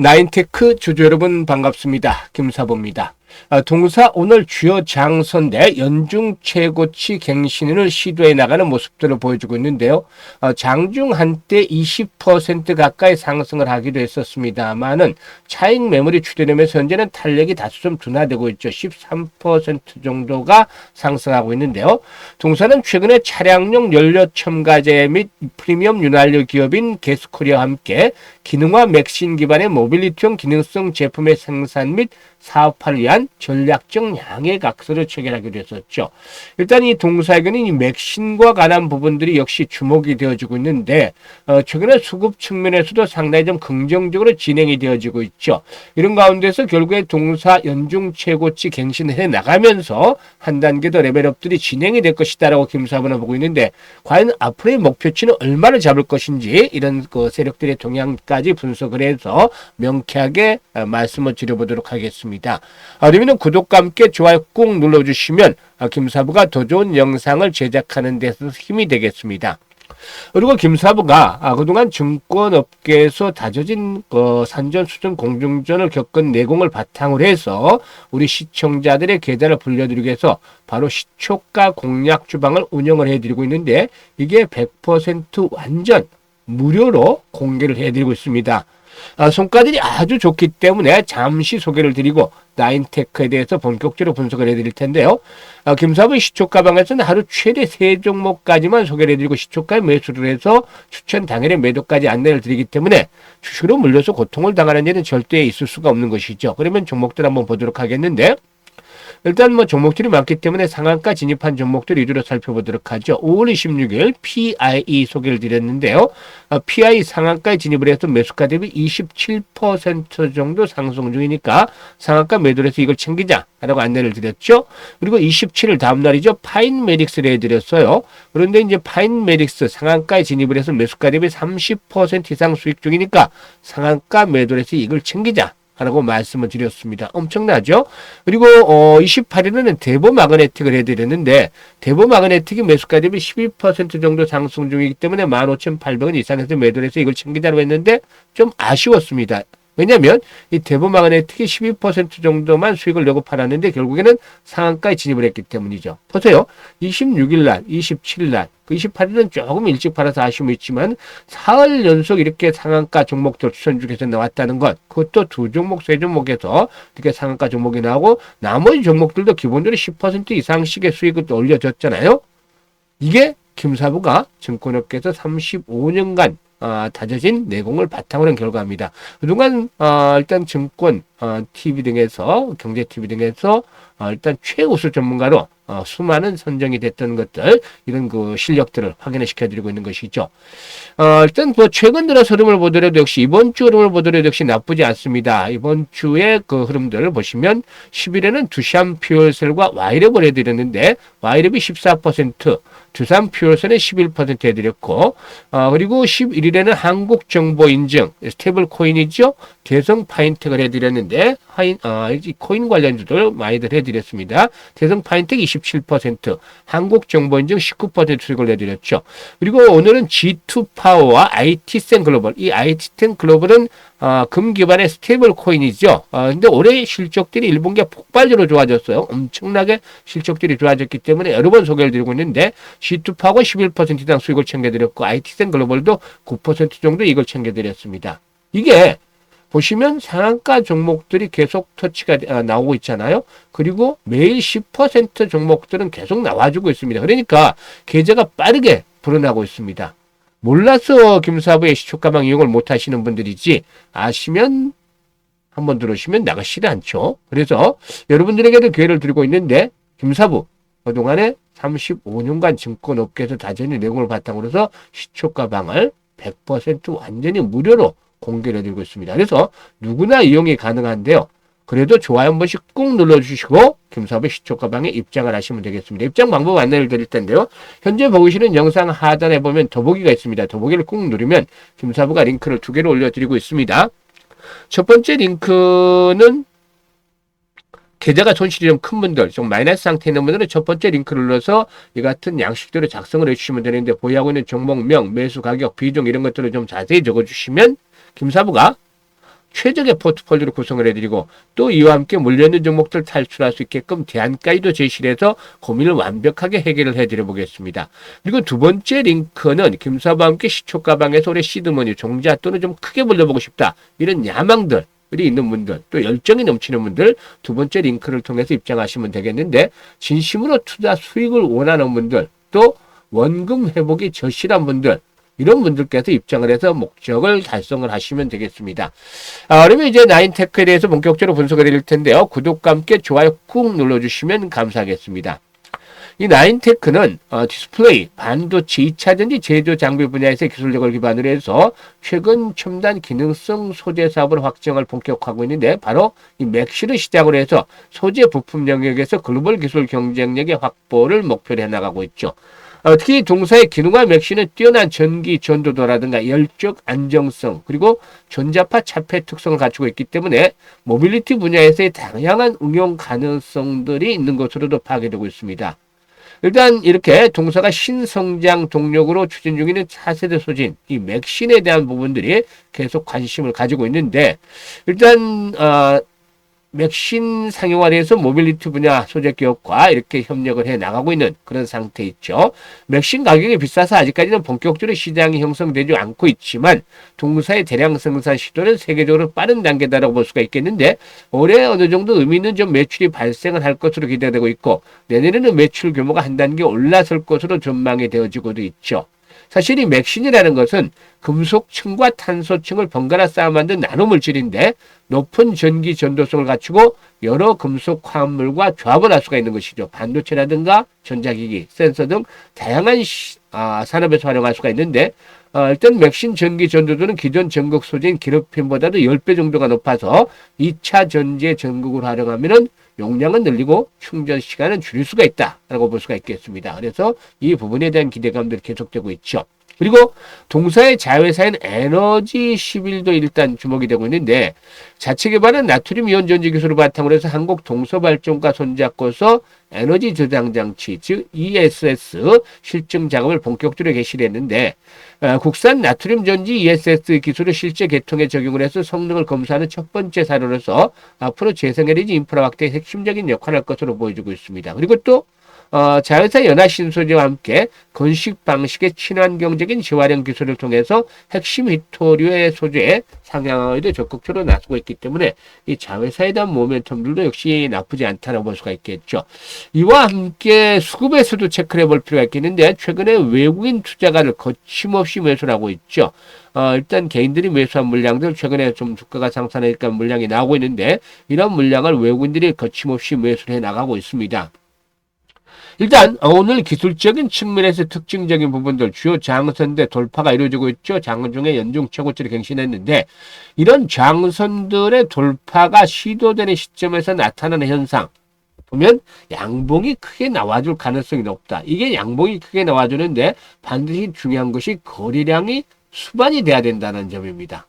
나인테크 주주 여러분 반갑습니다. 김사부입니다. 동사 오늘 주요 장소인데 연중 최고치 갱신을 시도해 나가는 모습들을 보여주고 있는데요. 장중 한때 20% 가까이 상승을 하기도 했었습니다만은 차익 매물이 추대되면서 현재는 탄력이 다소 좀 둔화되고 있죠. 13% 정도가 상승하고 있는데요. 동사는 최근에 차량용 연료 첨가제 및 프리미엄 윤활유 기업인 게스코리아와 함께 기능화 맥신 기반의 모빌리티용 기능성 제품의 생산 및 사업화를 위한 전략적 양해 각서를 체결하기로 했었죠. 일단 이 동사에게는 이 맥신과 관한 부분들이 역시 주목이 되어지고 있는데 최근에 수급 측면에서도 상당히 좀 긍정적으로 진행이 되어지고 있죠. 이런 가운데서 결국에 동사 연중 최고치 갱신을 해 나가면서 한 단계 더 레벨업들이 진행이 될 것이다라고 김사부는 보고 있는데 과연 앞으로의 목표치는 얼마를 잡을 것인지 이런 그 세력들의 동향까지 분석을 해서 명쾌하게 말씀을 드려보도록 하겠습니다. 그러면 구독과 함께 좋아요 꾹 눌러주시면 김사부가 더 좋은 영상을 제작하는 데서 힘이 되겠습니다. 그리고 김사부가 그동안 증권업계에서 다져진 산전수전 공중전을 겪은 내공을 바탕으로 해서 우리 시청자들의 계좌를 불려드리기 위해서 바로 시초가 공략 주방을 운영을 해드리고 있는데 이게 100% 완전 무료로 공개를 해드리고 있습니다. 성과들이 아주 좋기 때문에 잠시 소개를 드리고 나인테크에 대해서 본격적으로 분석을 해드릴 텐데요. 김사부의 시초가방에서는 하루 최대 3종목까지만 소개를 해드리고 시초가에 매수를 해서 추천 당일의 매도까지 안내를 드리기 때문에 주식으로 물려서 고통을 당하는 일은 절대 있을 수가 없는 것이죠. 그러면 종목들 한번 보도록 하겠는데 일단 종목들이 많기 때문에 상한가 진입한 종목들 위주로 살펴보도록 하죠. 5월 26일 PIE 소개를 드렸는데요. PI 상한가에 진입을 해서 매수가 대비 27% 정도 상승 중이니까 상한가 매도를 해서 이걸 챙기자라고 안내를 드렸죠. 그리고 27일 다음 날이죠. 파인메딕스를 해드렸어요. 그런데 이제 파인메딕스 상한가에 진입을 해서 매수가 대비 30% 이상 수익 중이니까 상한가 매도를 해서 이걸 챙기자 라고 말씀을 드렸습니다. 엄청나죠? 그리고 28일에는 대보마그네틱을 해드렸는데 대보마그네틱이 매수가 대비 12% 정도 상승 중이기 때문에 15,800원 이상에서 매도를 해서 이걸 챙기자고 했는데 좀 아쉬웠습니다. 왜냐하면 이 대보마그네틱이 12% 정도만 수익을 내고 팔았는데 결국에는 상한가에 진입을 했기 때문이죠. 보세요. 26일 날, 27일 날, 28일은 조금 일찍 팔아서 아쉬움이 있지만 사흘 연속 이렇게 상한가 종목들 추천 중에서 나왔다는 것, 그것도 2종목, 3종목에서 이렇게 상한가 종목이 나오고 나머지 종목들도 기본적으로 10% 이상씩의 수익을 올려줬잖아요. 이게 김사부가 증권업계에서 35년간 다져진 내공을 바탕으로 한 결과입니다. 그동안 일단 증권 TV 등에서 경제 TV 등에서 일단 최우수 전문가로 수많은 선정이 됐던 것들 이런 그 실력들을 확인을 시켜드리고 있는 것이죠. 일단 최근 들어서 흐름을 보더라도 역시 이번 주 흐름을 보더라도 역시 나쁘지 않습니다. 이번 주의 그 흐름들을 보시면 10일에는 두산 퓨얼셀과 와이랩을 해드렸는데 와이랩이 14%, 두산 퓨얼셀은 11% 해드렸고 그리고 11일에는 한국정보인증 스테이블 코인이죠. 대성 파인텍을 해드렸는데 코인 관련주들 많이들 해드렸습니다. 대성 파인텍 27%, 한국정보인증 19% 수익을 내드렸죠. 그리고 오늘은 G2파워와 IT센 글로벌, 이 IT센 글로벌은 금 기반의 스테이블 코인이죠. 근데 올해 실적들이 1분기에 폭발적으로 좋아졌어요. 엄청나게 실적들이 좋아졌기 때문에 여러 번 소개를 드리고 있는데 G2파워가 11% 이상 수익을 챙겨드렸고 IT센 글로벌도 9% 정도 이걸 챙겨드렸습니다. 이게 보시면 상한가 종목들이 계속 터치가 나오고 있잖아요. 그리고 매일 10% 종목들은 계속 나와주고 있습니다. 그러니까 계좌가 빠르게 불어나고 있습니다. 몰라서 김사부의 시초가방 이용을 못 하시는 분들이지 아시면 한번 들으시면 나가시지 않죠. 그래서 여러분들에게도 기회를 드리고 있는데 김사부 그동안에 35년간 증권업계에서 다져진 내공을 바탕으로서 시초가방을 100% 완전히 무료로 공개를 해드리고 있습니다. 그래서 누구나 이용이 가능한데요. 그래도 좋아요 한 번씩 꾹 눌러주시고 김사부의 시초가방에 입장을 하시면 되겠습니다. 입장 방법 안내를 드릴 텐데요. 현재 보시는 영상 하단에 보면 더보기가 있습니다. 더보기를 꾹 누르면 김사부가 링크를 2개를 올려드리고 있습니다. 첫 번째 링크는 계좌가 손실이 좀 큰 분들, 좀 마이너스 상태에 있는 분들은 첫 번째 링크를 눌러서 이 같은 양식대로 작성을 해주시면 되는데 보유하고 있는 종목명, 매수 가격, 비중 이런 것들을 좀 자세히 적어주시면 김사부가 최적의 포트폴리오를 구성을 해드리고 또 이와 함께 물려있는 종목들 탈출할 수 있게끔 대안까지도 제시를 해서 고민을 완벽하게 해결을 해드려 보겠습니다. 그리고 두 번째 링크는 김사부와 함께 시초가방에서 올해 시드머니 종자 또는 좀 크게 불려보고 싶다. 이런 야망들 이 있는 분들 또 열정이 넘치는 분들 두 번째 링크를 통해서 입장하시면 되겠는데 진심으로 투자 수익을 원하는 분들 또 원금 회복이 절실한 분들 이런 분들께서 입장을 해서 목적을 달성을 하시면 되겠습니다. 그러면 이제 나인테크에 대해서 본격적으로 분석을 해드릴 텐데요. 구독과 함께 좋아요 꾹 눌러주시면 감사하겠습니다. 이 나인테크는 디스플레이, 반도체, 2차전지 제조 장비 분야에서의 기술력을 기반으로 해서 최근 첨단 기능성 소재 사업을 확정을 본격화하고 있는데 바로 이 맥시를 시작으로 해서 소재 부품 영역에서 글로벌 기술 경쟁력의 확보를 목표로 해나가고 있죠. 특히 동사의 기능화 맥시는 뛰어난 전기 전도도라든가 열적 안정성 그리고 전자파 차폐 특성을 갖추고 있기 때문에 모빌리티 분야에서의 다양한 응용 가능성들이 있는 것으로도 파악되고 있습니다. 일단 이렇게 동사가 신성장 동력으로 추진 중인 차세대 소진 이 맥신에 대한 부분들이 계속 관심을 가지고 있는데 일단 맥신 상용화에서 모빌리티 분야 소재 기업과 이렇게 협력을 해 나가고 있는 그런 상태 있죠. 맥신 가격이 비싸서 아직까지는 본격적으로 시장이 형성되지 않고 있지만 동사의 대량 생산 시도는 세계적으로 빠른 단계다라고 볼 수가 있겠는데 올해 어느 정도 의미 있는 좀 매출이 발생을 할 것으로 기대되고 있고 내년에는 매출 규모가 한 단계 올라설 것으로 전망이 되어지고도 있죠. 사실 이 맥신이라는 것은 금속층과 탄소층을 번갈아 쌓아 만든 나노물질인데 높은 전기 전도성을 갖추고 여러 금속 화합물과 조합을 할 수가 있는 것이죠. 반도체라든가 전자기기, 센서 등 다양한 산업에서 활용할 수가 있는데 일단 맥신 전기 전도도는 기존 전극 소재인 기럽핀보다도 10배 정도가 높아서 2차 전지의 전극을 활용하면은 용량은 늘리고 충전 시간은 줄일 수가 있다라고 볼 수가 있겠습니다. 그래서 이 부분에 대한 기대감들이 계속되고 있죠. 그리고 동사의 자회사인 에너지 11도 일단 주목이 되고 있는데 자체 개발한 나트륨 이온 전지 기술을 바탕으로 해서 한국 동서발전과 손잡고서 에너지 저장 장치 즉 ESS 실증 작업을 본격적으로 개시를 했는데 국산 나트륨 전지 ESS 기술을 실제 계통에 적용을 해서 성능을 검사하는 첫 번째 사례로서 앞으로 재생에너지 인프라 확대에 핵심적인 역할을 할 것으로 보여지고 있습니다. 그리고 또 자회사 연화 신소재와 함께 건식 방식의 친환경적인 재활용 기술을 통해서 핵심 히토류의 소재 상향에도 적극적으로 나서고 있기 때문에 이 자회사에 대한 모멘텀들도 역시 나쁘지 않다고 볼 수가 있겠죠. 이와 함께 수급에서도 체크를 해볼 필요가 있겠는데 최근에 외국인 투자가를 거침없이 매수를 하고 있죠. 일단 개인들이 매수한 물량들 최근에 좀 주가가 상승하니까 물량이 나오고 있는데 이런 물량을 외국인들이 거침없이 매수를 해 나가고 있습니다. 일단 오늘 기술적인 측면에서 특징적인 부분들 주요 장선대 돌파가 이루어지고 있죠. 장중에 연중 최고치를 갱신했는데 이런 장선들의 돌파가 시도되는 시점에서 나타나는 현상 보면 양봉이 크게 나와줄 가능성이 높다. 이게 양봉이 크게 나와주는데 반드시 중요한 것이 거래량이 수반이 돼야 된다는 점입니다.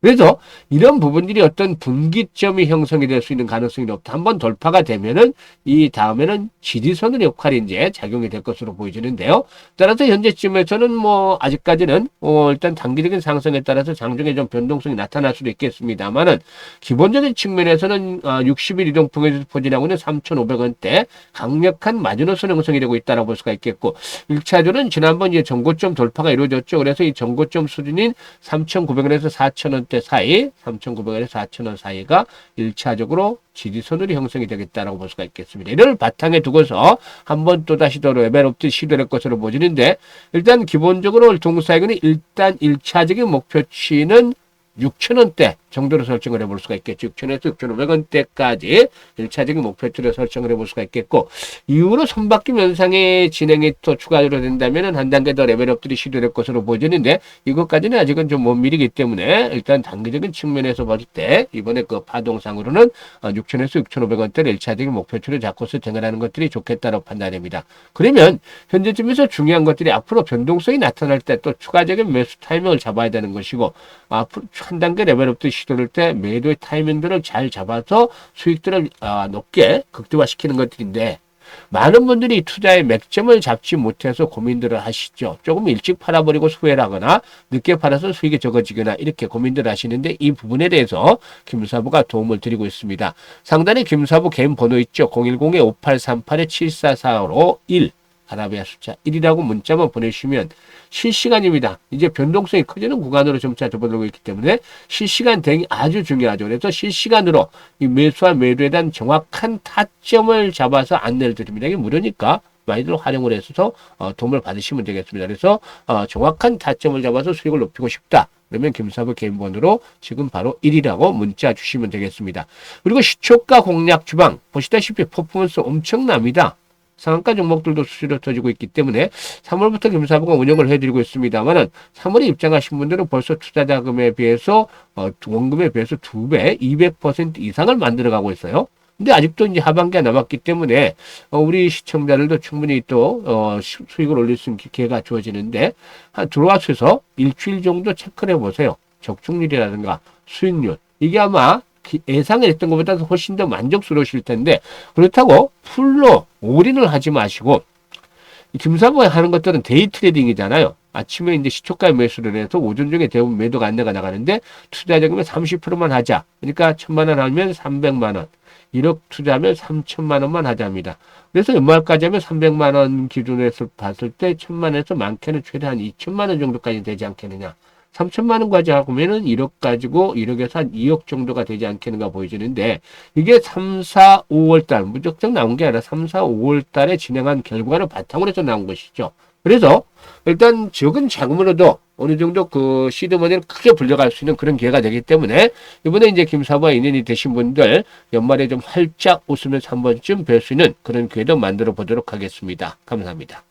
그래서 이런 부분들이 어떤 분기점이 형성이 될 수 있는 가능성이 높다. 한번 돌파가 되면은 이 다음에는 지지선의 역할이 이제 작용이 될 것으로 보여지는데요. 따라서 현재쯤에서는 뭐 아직까지는 일단 단기적인 상승에 따라서 장중에 좀 변동성이 나타날 수도 있겠습니다만은 기본적인 측면에서는 60일 이동평균에서 포진하고 있는 3,500원대 강력한 마지노선 형성이 되고 있다고 볼 수가 있겠고 1차전은 지난번 이제 전고점 돌파가 이루어졌죠. 그래서 이 전고점 수준인 3,900원에서 4,000원대 사이 3,900원에서 4,000원 사이가 1차적으로 지지선으로 형성이 되겠다라고 볼 수가 있겠습니다. 이를 바탕에 두고서 한번 또다시 더 레벨업도 시도할 것으로 보이는데 일단 기본적으로 동사에게는 일단 1차적인 목표치는 6,000원대 정도로 설정을 해볼 수가 있겠죠. 6,000원에서 6,500원대까지 1차적인 목표치를 설정을 해볼 수가 있겠고 이후로 손바뀜 현상의 진행이 또 추가로 된다면 한 단계 더 레벨업들이 시도될 것으로 보여지는데 이것까지는 아직은 좀 먼 미리기 때문에 일단 단기적인 측면에서 봤을 때 이번에 그 파동상으로는 6,000원에서 6,500원대를 1차적인 목표치를 잡고서 대응하는 것들이 좋겠다고 판단됩니다. 그러면 현재쯤에서 중요한 것들이 앞으로 변동성이 나타날 때 또 추가적인 매수 타이밍을 잡아야 되는 것이고 앞으로 한 단계 레벨업도 시도할 때 매도의 타이밍들을 잘 잡아서 수익들을 높게 극대화시키는 것들인데 많은 분들이 투자의 맥점을 잡지 못해서 고민들을 하시죠. 조금 일찍 팔아버리고 수혜를 하거나 늦게 팔아서 수익이 적어지거나 이렇게 고민들을 하시는데 이 부분에 대해서 김사부가 도움을 드리고 있습니다. 상단에 김사부 개인 번호 있죠. 010-5838-7445 1 아라비아 숫자 1이라고 문자만 보내주시면 실시간입니다. 이제 변동성이 커지는 구간으로 점차 접어들고 있기 때문에 실시간 대응이 아주 중요하죠. 그래서 실시간으로 이 매수와 매도에 대한 정확한 타점을 잡아서 안내를 드립니다. 이게 무료니까 많이들 활용을 해서 도움을 받으시면 되겠습니다. 그래서 정확한 타점을 잡아서 수익을 높이고 싶다. 그러면 김사부 개인 번호로 지금 바로 1이라고 문자 주시면 되겠습니다. 그리고 시초가 공략 주방 보시다시피 퍼포먼스 엄청납니다. 상한가 종목들도 수시로 터지고 있기 때문에 3월부터 김사부가 운영을 해드리고 있습니다만은 3월에 입장하신 분들은 벌써 투자 자금에 비해서 원금에 비해서 2배, 200% 이상을 만들어가고 있어요. 근데 아직도 이제 하반기가 남았기 때문에 우리 시청자들도 충분히 또 수익을 올릴 수 있는 기회가 주어지는데 들어와서 일주일 정도 체크를 해보세요. 적중률이라든가 수익률 이게 아마 예상을 했던 것보다 훨씬 더 만족스러우실 텐데 그렇다고 풀로 올인을 하지 마시고 김사부가 하는 것들은 데이 트레이딩이잖아요. 아침에 이제 시초가에 매수를 해서 오전 중에 대부분 매도가 안내가 나가는데 투자 자금의 30%만 하자. 그러니까 1,000만 원 하면 300만 원. 1억 투자하면 3천만 원만 하자입니다. 그래서 연말까지 하면 300만 원 기준에서 봤을 때 1,000만 원에서 많게는 최대 한 2천만 원 정도까지 되지 않겠느냐. 3천만 원까지 하면은 1억 가지고 1억에서 한 2억 정도가 되지 않겠는가 보여지는데 이게 3, 4, 5월 달 무작정 나온 게 아니라 3, 4, 5월 달에 진행한 결과를 바탕으로 해서 나온 것이죠. 그래서 일단 적은 자금으로도 어느 정도 그 시드머니를 크게 불려갈 수 있는 그런 기회가 되기 때문에 이번에 이제 김사부와 인연이 되신 분들 연말에 좀 활짝 웃으면서 한 번쯤 뵐 수 있는 그런 기회도 만들어 보도록 하겠습니다. 감사합니다.